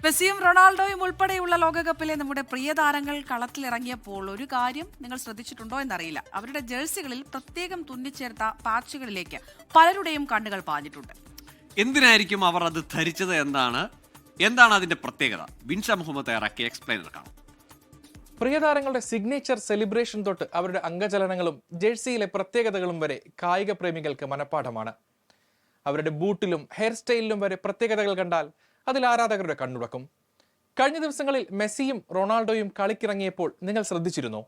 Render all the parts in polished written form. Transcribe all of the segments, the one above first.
മെസ്സിയും റൊണാൾഡോയും ഉൾപ്പെടെയുള്ള ലോകകപ്പിലെ നമ്മുടെ പ്രിയ താരങ്ങൾ കളത്തിലിറങ്ങിയപ്പോൾ ഒരു കാര്യം നിങ്ങൾ ശ്രദ്ധിച്ചിട്ടുണ്ടോ എന്നറിയില്ല. അവരുടെ ജേഴ്സികളിൽ പ്രത്യേകം തുന്നിച്ചേർത്ത പാച്ചുകളിലേക്ക് പലരുടെയും കണ്ണുകൾ പാഞ്ഞിട്ടുണ്ട്. എന്തിനായിരിക്കും അവർ അത് ധരിച്ചത് എന്താണ് അതിന്റെ പ്രത്യേകത? ബിൻഷ മുഹമ്മദ് തയ്യാറാക്കിയ എക്സ്പ്ലെയിനർ കാണാം. പ്രിയതാരങ്ങളുടെ സിഗ്നേച്ചർ സെലിബ്രേഷൻ തൊട്ട് അവരുടെ അംഗചലനങ്ങളും ജേഴ്സിയിലെ പ്രത്യേകതകളും വരെ കായിക പ്രേമികൾക്ക് മനഃപ്പാഠമാണ്. അവരുടെ ബൂട്ടിലും ഹെയർ സ്റ്റൈലിലും വരെ പ്രത്യേകതകൾ കണ്ടാൽ അതിൽ ആരാധകരുടെ കണ്ണുടക്കും. കഴിഞ്ഞ ദിവസങ്ങളിൽ മെസ്സിയും റൊണാൾഡോയും കളിക്കിറങ്ങിയപ്പോൾ നിങ്ങൾ ശ്രദ്ധിച്ചിരുന്നോ?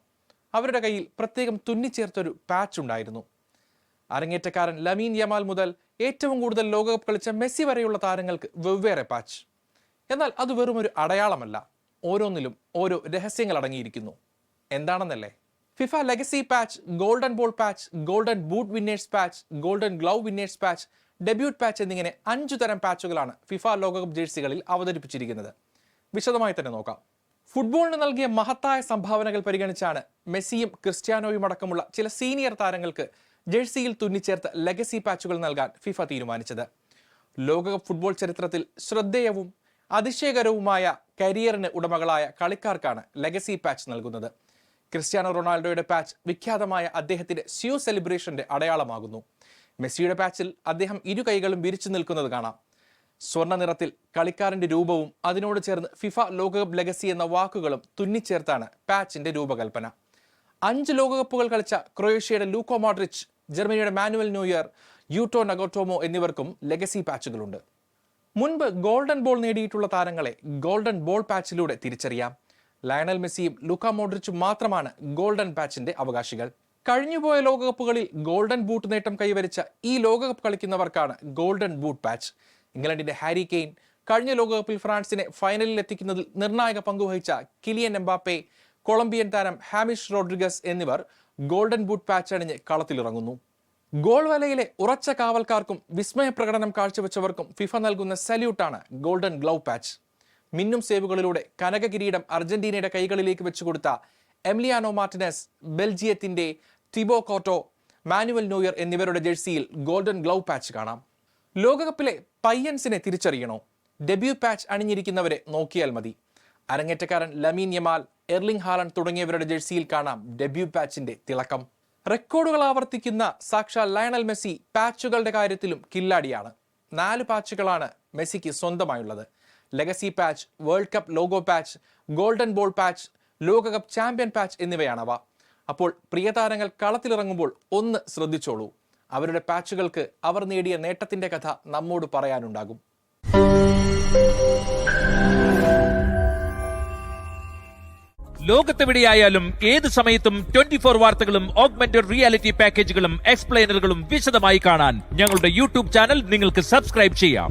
അവരുടെ കയ്യിൽ പ്രത്യേകം തുന്നിച്ചേർത്തൊരു പാച്ച് ഉണ്ടായിരുന്നു. അരങ്ങേറ്റക്കാരൻ ലമീൻ യമാൽ മുതൽ ഏറ്റവും കൂടുതൽ ലോകകപ്പ് കളിച്ച മെസ്സി വരെയുള്ള താരങ്ങൾക്ക് വെവ്വേറെ പാച്ച്. എന്നാൽ അത് വെറും ഒരു അടയാളമല്ല, ഓരോന്നിലും ഓരോ രഹസ്യങ്ങൾ അടങ്ങിയിരിക്കുന്നു. എന്താണെന്നല്ലേ? FIFA legacy patch, golden ball patch, golden boot winners patch, golden glove winners patch, debut patch എന്നിങ്ങനെ 5 തരം പാച്ചുകളാണ് ഫിഫ ലോകകപ്പ് ജേഴ്സികളിൽ അവതരിപ്പിച്ചിരിക്കുന്നത്. വിശദമായി തന്നെ നോക്കാം. ഫുട്ബോളിന് നൽകിയ മഹത്തായ സംഭാവനകൾ പരിഗണിച്ചാണ് മെസ്സിയും ക്രിസ്ത്യാനോയും അടക്കമുള്ള ചില സീനിയർ താരങ്ങൾക്ക് ജേഴ്സിയിൽ തുന്നിച്ചേർത്ത് ലെഗസി പാച്ചുകൾ നൽകാൻ ഫിഫ തീരുമാനിച്ചത്. ലോകകപ്പ് ഫുട്ബോൾ ചരിത്രത്തിൽ ശ്രദ്ധേയവും അതിശയകരവുമായ കരിയറിന് ഉടമകളായ കളിക്കാർക്കാണ് ലെഗസി പാച്ച് നൽകുന്നത്. ക്രിസ്ത്യാനോ റൊണാൾഡോയുടെ പാച്ച് വിഖ്യാതമായ അദ്ദേഹത്തിന്റെ സ്യൂ സെലിബ്രേഷന്റെ അടയാളമാകുന്നു. മെസ്സിയുടെ പാച്ചിൽ അദ്ദേഹം ഇരു കൈകളും വിരിച്ചു നിൽക്കുന്നത് കാണാം. സ്വർണ്ണ നിറത്തിൽ കളിക്കാരന്റെ രൂപവും അതിനോട് ചേർന്ന് ഫിഫ ലോകകപ്പ് ലെഗസി എന്ന വാക്കുകളും തുന്നിച്ചേർത്താണ് പാച്ചിന്റെ രൂപകൽപ്പന. 5 ലോകകപ്പുകൾ കളിച്ച ക്രൊയേഷ്യയുടെ ലൂക്കോ മോഡ്രിച്ച്, ജർമ്മനിയുടെ മാനുവൽ നോയർ, യൂട്ടോ നഗോട്ടോമോ എന്നിവർക്കും ലെഗസി പാച്ചുകളുണ്ട്. മുൻപ് ഗോൾഡൻ ബോൾ നേടിയിട്ടുള്ള താരങ്ങളെ ഗോൾഡൻ ബോൾ പാച്ചിലൂടെ തിരിച്ചറിയാം. ലയണൽ മെസ്സിയും ലൂക്ക മോഡ്രിച്ചും മാത്രമാണ് ഗോൾഡൻ പാച്ചിന്റെ അവകാശികൾ. കഴിഞ്ഞുപോയ ലോകകപ്പുകളിൽ ഗോൾഡൻ ബൂട്ട് നേട്ടം കൈവരിച്ച ഈ ലോകകപ്പ് കളിക്കുന്നവർക്കാണ് ഗോൾഡൻ ബൂട്ട് പാച്ച്. ഇംഗ്ലണ്ടിന്റെ ഹാരി കെയ്ൻ, കഴിഞ്ഞ ലോകകപ്പിൽ ഫ്രാൻസിനെ ഫൈനലിൽ എത്തിക്കുന്നതിൽ നിർണായക പങ്കുവഹിച്ച കിലിയൻ എംബാപ്പെ, കൊളംബിയൻ താരം ഹാമിഷ് റോഡ്രിഗസ് എന്നിവർ ഗോൾഡൻ ബൂട്ട് പാച്ച് അണിഞ്ഞ് കളത്തിലിറങ്ങുന്നു. ഗോൾ വലയിലെ ഉറച്ച കാവൽക്കാർക്കും വിസ്മയ പ്രകടനം കാഴ്ചവെച്ചവർക്കും ഫിഫ നൽകുന്ന സല്യൂട്ടാണ് ഗോൾഡൻ ഗ്ലൗ പാച്ച്. മിന്നും സേവുകളിലൂടെ കനക കിരീടം അർജന്റീനയുടെ കൈകളിലേക്ക് വെച്ചുകൊടുത്ത എമിലിയാനോ മാർട്ടിനസ്, ബെൽജിയത്തിന്റെ തിബോ കോർട്ടോ, മാനുവൽ നോയർ എന്നിവരുടെ ജേഴ്സിയിൽ ഗോൾഡൻ ഗ്ലൗ പാച്ച് കാണാം. ലോകകപ്പിലെ പയ്യൻസിനെ തിരിച്ചറിയണോ? ഡെബ്യൂ പാച്ച് അണിഞ്ഞിരിക്കുന്നവരെ നോക്കിയാൽ മതി. അരങ്ങേറ്റക്കാരൻ ലമീൻ യമാൽ, എർലിംഗ് ഹാലൻഡ് തുടങ്ങിയവരുടെ ജേഴ്സിയിൽ കാണാം ഡെബ്യൂ പാച്ചിന്റെ തിളക്കം. റെക്കോർഡുകൾ ആവർത്തിക്കുന്ന സാക്ഷാൽ ലയണൽ മെസ്സി പാച്ചുകളുടെ കാര്യത്തിലും കില്ലാടിയാണ്. 4 പാച്ചുകളാണ് മെസ്സിക്ക് സ്വന്തമായുള്ളത്. Legacy patch, World Cup logo patch, golden ball patch, ലോകകപ്പ് ചാമ്പ്യൻ പാച്ച് എന്നിവയാണവ. അപ്പോൾ പ്രിയതാരങ്ങൾ കളത്തിലിറങ്ങുമ്പോൾ ഒന്ന് ശ്രദ്ധിച്ചോളൂ. അവരുടെ പാച്ചുകൾക്ക് അവർ നേടിയ നേട്ടത്തിന്റെ കഥ നമ്മോട് പറയാനുണ്ടാകും. ലോകത്തെവിടെയായാലും ഏത് സമയത്തും 24 വാർത്തകളും ഓഗ്മെന്റഡ് റിയാലിറ്റി പാക്കേജുകളും എക്സ്പ്ലെയിനറുകളും വിശദമായി കാണാൻ ഞങ്ങളുടെ യൂട്യൂബ് ചാനൽ നിങ്ങൾക്ക് സബ്സ്ക്രൈബ് ചെയ്യാം.